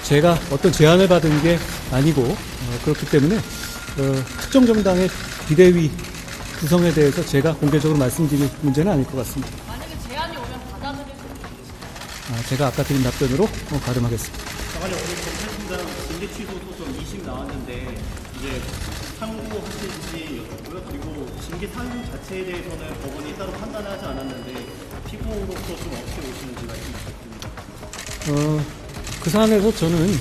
제가 어떤 제안을 받은 게 아니고 그렇기 때문에 특정 정당의 비대위 구성에 대해서 제가 공개적으로 말씀드릴 문제는 아닐 것 같습니다. 만약에 제안이 오면 받아들일 수 있으신가요? 제가 아까 드린 답변으로 가름하겠습니다. 장관님, 오늘 검찰총장 징계 취소 소송 2심 나왔는데 이제 상고하실지 여쭙고요. 그리고 징계 사유 자체에 대해서는 법원이 따로 판단을 하지 않았는데 피고로서 좀 어떻게 보시는지 말씀 부탁드립니다. 그 사안에서 저는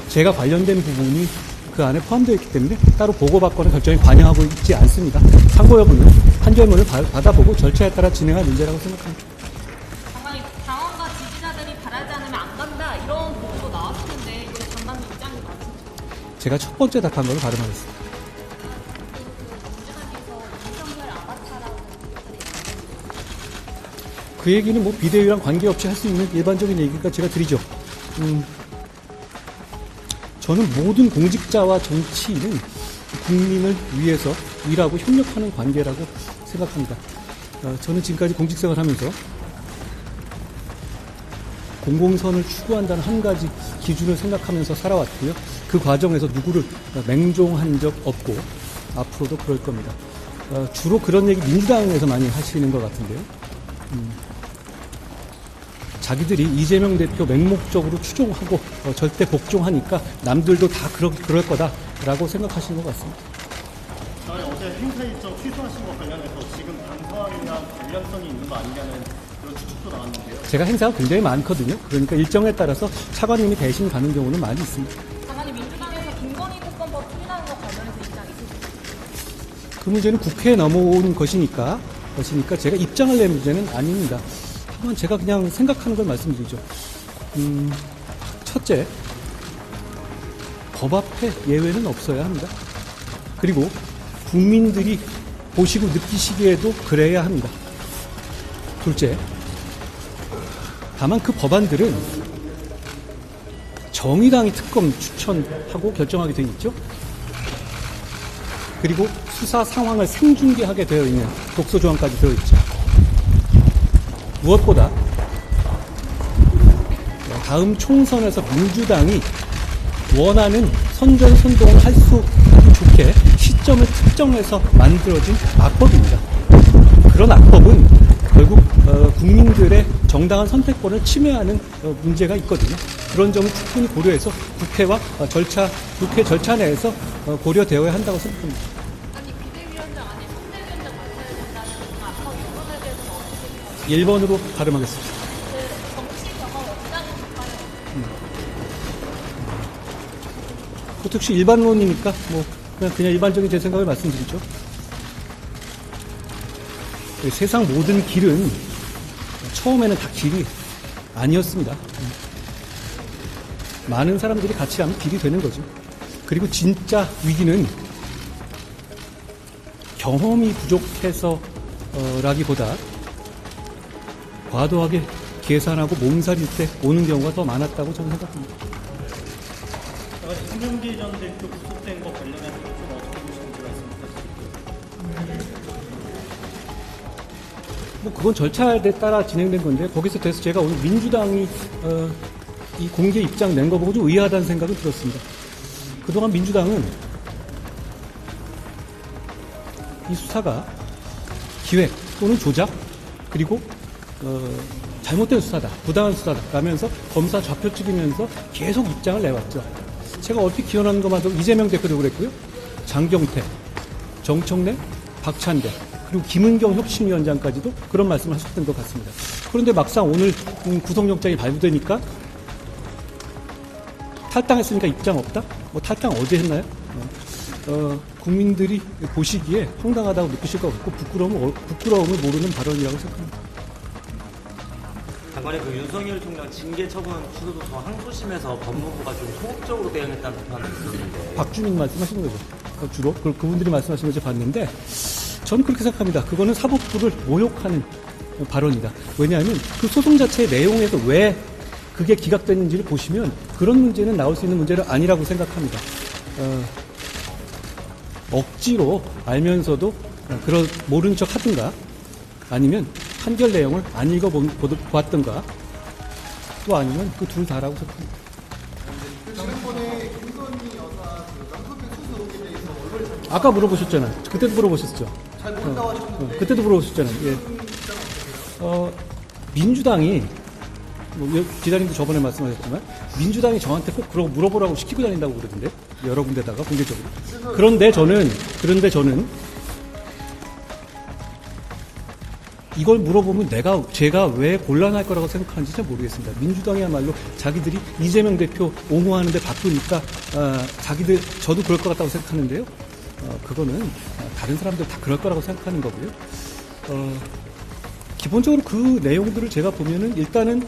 제가 관련된 부분이 그 안에 포함되어 있기 때문에 따로 보고받거나 결정에 관여하고 있지 않습니다. 상고 여부는 판결문을 받아보고 절차에 따라 진행할 문제라고 생각합니다. 장관님, 당원과 지지자들이 바라지 않으면 안 간다 이런 보도도 나왔었는데 이거 장관님 입장이 맞으시죠? 제가 첫 번째 답한 걸로 발음하겠습니다. 민주당에서 윤석열 아바타라고 그 얘기는 뭐 비대위랑 관계없이 할 수 있는 일반적인 얘기니까 제가 드리죠. 저는 모든 공직자와 정치인은 국민을 위해서 일하고 협력하는 관계라고 생각합니다. 저는 지금까지 공직생활 하면서 공공선을 추구한다는 한 가지 기준을 생각하면서 살아왔고요. 그 과정에서 누구를 맹종한 적 없고 앞으로도 그럴 겁니다. 주로 그런 얘기 민주당에서 많이 하시는 것 같은데요. 자기들이 이재명 대표 맹목적으로 추종하고 절대 복종하니까 남들도 다 그럴 거다라고 생각하시는 것 같습니다. 장관님, 어제 행사 일정 취소하신 것 관련해서 지금 당 상황이랑 관련성이 있는 거 아니냐는 그런 추측도 나왔는데요. 제가 행사가 굉장히 많거든요. 그러니까 일정에 따라서 차관님이 대신 가는 경우는 많이 있습니다. 장관님, 민주당에서 김건희 특검법 추진하는 것 관련해서 입장 있으신가요? 그 문제는 국회에 넘어온 것이니까 제가 입장을 낼 문제는 아닙니다. 다만 제가 그냥 생각하는 걸 말씀드리죠. 첫째, 법 앞에 예외는 없어야 합니다. 그리고 국민들이 보시고 느끼시기에도 그래야 합니다. 둘째, 다만 그 법안들은 정의당이 특검 추천하고 결정하게 되어 있죠. 그리고 수사 상황을 생중계하게 되어 있는 독소 조항까지 되어 있죠. 무엇보다 다음 총선에서 민주당이 원하는 선전선동을 할 수 좋게 시점을 특정해서 만들어진 악법입니다. 그런 악법은 결국 국민들의 정당한 선택권을 침해하는 문제가 있거든요. 그런 점을 충분히 고려해서 국회 절차 내에서 고려되어야 한다고 생각합니다. 아니, 비대위원장 안에 선대위원장 맡아야 된다는 그런 아까 여론에 대해서는 어떻게 생각하세요? 1번으로 발음하겠습니다. 그 정치 경험 없다는 비판을 특히 일반론이니까 그냥 일반적인 제 생각을 말씀드리죠. 세상 모든 길은 처음에는 다 길이 아니었습니다. 많은 사람들이 같이 하면 길이 되는 거죠. 그리고 진짜 위기는 경험이 부족해서 라기보다 과도하게 계산하고 몸살일 때 오는 경우가 더 많았다고 저는 생각합니다. 장관님, 송영길 전 대표 구속된 것 관련해서 좀 어떻게 보시는지 말씀 부탁드립니다. 그건 절차에 따라 진행된 건데 거기서 돼서 제가 오늘 민주당이 이 공개 입장 낸 거 보고 좀 의아하다는 생각이 들었습니다. 그동안 민주당은 이 수사가 기획 또는 조작 그리고 잘못된 수사다, 부당한 수사다 라면서 검사 좌표찍으면서 계속 입장을 내왔죠. 제가 얼핏 기억나는 것마다 이재명 대표도 그랬고요. 장경태, 정청래, 박찬대 그리고 김은경 혁신위원장까지도 그런 말씀을 하셨던 것 같습니다. 그런데 막상 오늘 구속영장이 발부되니까 탈당했으니까 입장 없다? 탈당 어제 했나요? 국민들이 보시기에 황당하다고 느끼실 것 같고 부끄러움을 모르는 발언이라고 생각합니다. 장관님, 그 윤석열 총장 징계 처분 취소도 저 항소심에서 법무부가 좀 소극적으로 대응했다는 비판을 들었는데 박주민 말씀하시는 거죠. 주로 그분들이 말씀하시는 걸 제가 봤는데 저는 그렇게 생각합니다. 그거는 사법부를 모욕하는 발언이다. 왜냐하면 그 소송 자체의 내용에서 왜 그게 기각됐는지를 보시면 그런 문제는 나올 수 있는 문제는 아니라고 생각합니다. 억지로 알면서도 모른 척 하든가 아니면 판결 내용을 안 읽어보았든가 또 아니면 그 둘 다라고 생각합니다. 아까 물어보셨잖아요. 그때도 물어보셨죠. 그때도 물어보셨잖아요. 예. 민주당이 기자님도 저번에 말씀하셨지만 민주당이 저한테 꼭 그러고 물어보라고 시키고 다닌다고 그러던데 여러 군데다가 공개적으로. 그런데 저는 이걸 물어보면 제가 왜 곤란할 거라고 생각하는지 잘 모르겠습니다. 민주당이야말로 자기들이 이재명 대표 옹호하는데 바쁘니까 저도 그럴 것 같다고 생각하는데요. 그거는 다른 사람들 다 그럴 거라고 생각하는 거고요. 기본적으로 그 내용들을 제가 보면은 일단은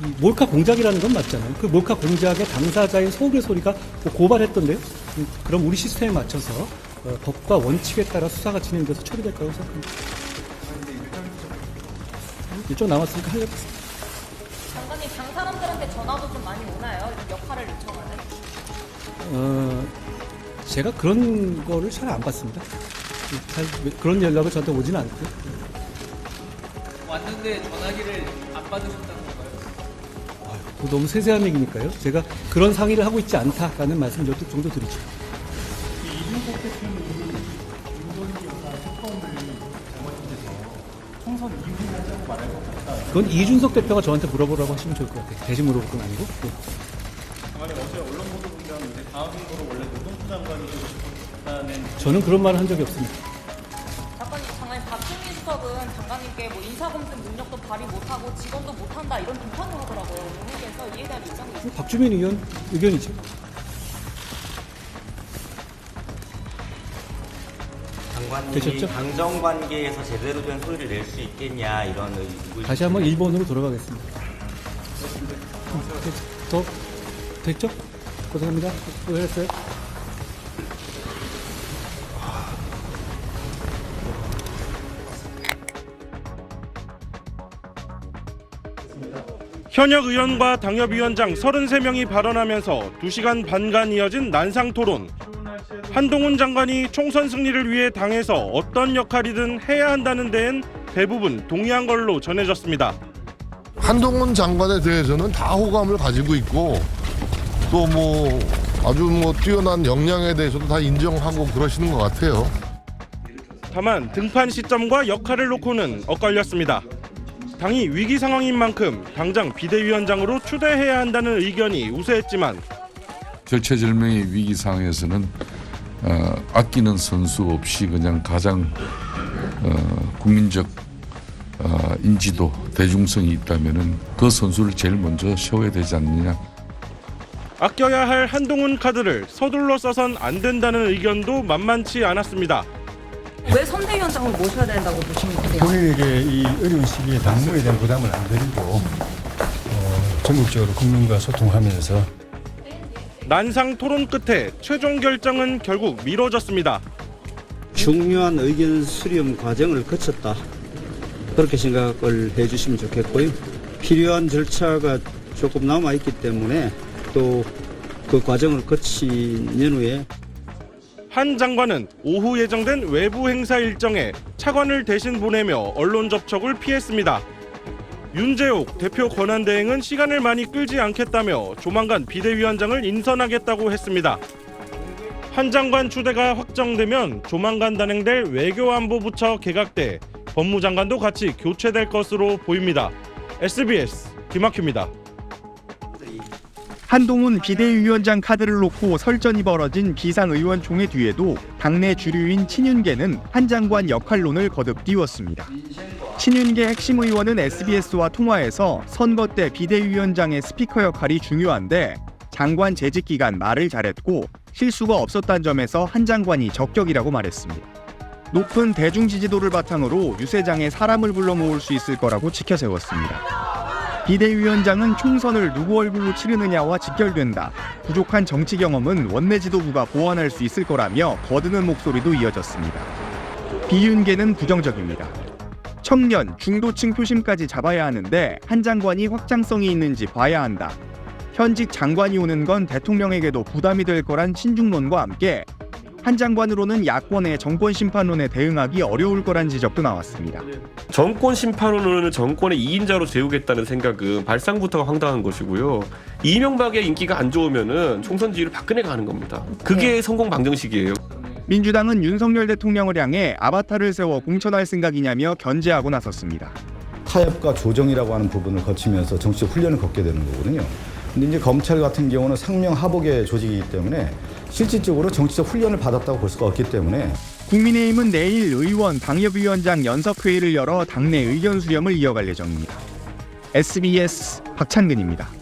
이 몰카 공작이라는 건 맞잖아요. 그 몰카 공작의 당사자인 서울의 소리가 고발했던데요. 그럼 우리 시스템에 맞춰서 법과 원칙에 따라 수사가 진행돼서 처리될 거라고 생각합니다. 일정 남았으니까 하려고 했습니다. 장관님, 당 사람들한테 전화도 좀 많이 오나요? 역할을 요청하는? 제가 그런 거를 잘 안 받습니다. 그런 연락을 저한테 오지는 않고요. 왔는데 전화기를 안 받으셨다는 건가요? 그거 너무 세세한 얘기니까요. 제가 그런 상의를 하고 있지 않다라는 말씀 몇 정도 드리죠. 이준석 대표는 윤석열 여사 특검을 잘못해서 총선 이후에 하자고 말할 것 같다. 그건 이준석 대표가 저한테 물어보라고 하시면 좋을 것 같아요. 대신 물어볼 건 아니고. 네. 장관님 어제 언론 보도 보면 이제 다음 선거로 원래 노동부 장관이 되고 싶었다는 저는 그런 말을 한 적이 없습니다. 장관님, 박준희 수석은 장관님께 뭐 인사검증 능력도 발휘 못하고 직원도 못한다 이런 비판을 하더라고요. 국회에서 이에 대한 입장이 있습니다. 박주민 의원 의견이죠. 장관님이 되셨죠? 당정관계에서 제대로 된 소리를 낼 수 있겠냐 이런 의구. 다시 한번 1번으로 돌아가겠습니다. 더 됐죠? 고생합니다. 수고하셨어요. 현역 의원과 당협위원장 33명이 발언하면서 2시간 반간 이어진 난상토론. 한동훈 장관이 총선 승리를 위해 당에서 어떤 역할이든 해야 한다는 데엔 대부분 동의한 걸로 전해졌습니다. 한동훈 장관에 대해서는 다 호감을 가지고 있고 또 뭐 아주 뛰어난 역량에 대해서도 다 인정하고 그러시는 것 같아요. 다만 등판 시점과 역할을 놓고는 엇갈렸습니다. 당이 위기 상황인 만큼 당장 비대위원장으로 추대해야 한다는 의견이 우세했지만 절체절명의 위기 상황에서는 아끼는 선수 없이 그냥 가장 국민적 인지도, 대중성이 있다면은 그 선수를 제일 먼저 세워야 되지 않느냐. 아껴야 할 한동훈 카드를 서둘러 써선 안 된다는 의견도 만만치 않았습니다. 왜 선대위원장을 모셔야 된다고 보십니까? 본인에게 이 어려운 시기에 당무에 대한 부담을 안 드리고 전국적으로 국민과 소통하면서 난상 토론 끝에 최종 결정은 결국 미뤄졌습니다. 중요한 의견 수렴 과정을 거쳤다. 그렇게 생각을 해주시면 좋겠고요. 필요한 절차가 조금 남아있기 때문에 또 그 과정을 거친 후에 한 장관은 오후 예정된 외부 행사 일정에 차관을 대신 보내며 언론 접촉을 피했습니다. 윤재옥 대표 권한대행은 시간을 많이 끌지 않겠다며 조만간 비대위원장을 인선하겠다고 했습니다. 한 장관 추대가 확정되면 조만간 단행될 외교안보부처 개각돼 법무장관도 같이 교체될 것으로 보입니다. SBS 김학규입니다. 한동훈 비대위원장 카드를 놓고 설전이 벌어진 비상의원총회 뒤에도 당내 주류인 친윤계는 한 장관 역할론을 거듭 띄웠습니다. 친윤계 핵심 의원은 SBS와 통화에서 선거 때 비대위원장의 스피커 역할이 중요한데 장관 재직 기간 말을 잘했고 실수가 없었다는 점에서 한 장관이 적격이라고 말했습니다. 높은 대중 지지도를 바탕으로 유세장에 사람을 불러 모을 수 있을 거라고 지켜세웠습니다. 비대위원장은 총선을 누구 얼굴로 치르느냐와 직결된다. 부족한 정치 경험은 원내 지도부가 보완할 수 있을 거라며 거드는 목소리도 이어졌습니다. 비윤계는 부정적입니다. 청년, 중도층 표심까지 잡아야 하는데 한 장관이 확장성이 있는지 봐야 한다. 현직 장관이 오는 건 대통령에게도 부담이 될 거란 신중론과 함께 한 장관으로는 야권의 정권 심판론에 대응하기 어려울 거란 지적도 나왔습니다. 정권 심판론은 정권의 2인자로 재우겠다는 생각은 발상부터가 황당한 것이고요. 이명박의 인기가 안 좋으면은 총선 지휘를 박근혜가 하는 겁니다. 그게 성공 방정식이에요. 민주당은 윤석열 대통령을 향해 아바타를 세워 공천할 생각이냐며 견제하고 나섰습니다. 타협과 조정이라고 하는 부분을 거치면서 정치적 훈련을 걷게 되는 거거든요. 근데 이제 검찰 같은 경우는 상명하복의 조직이기 때문에 실질적으로 정치적 훈련을 받았다고 볼 수가 없기 때문에 국민의힘은 내일 의원 당협위원장 연석회의를 열어 당내 의견 수렴을 이어갈 예정입니다. SBS 박찬근입니다.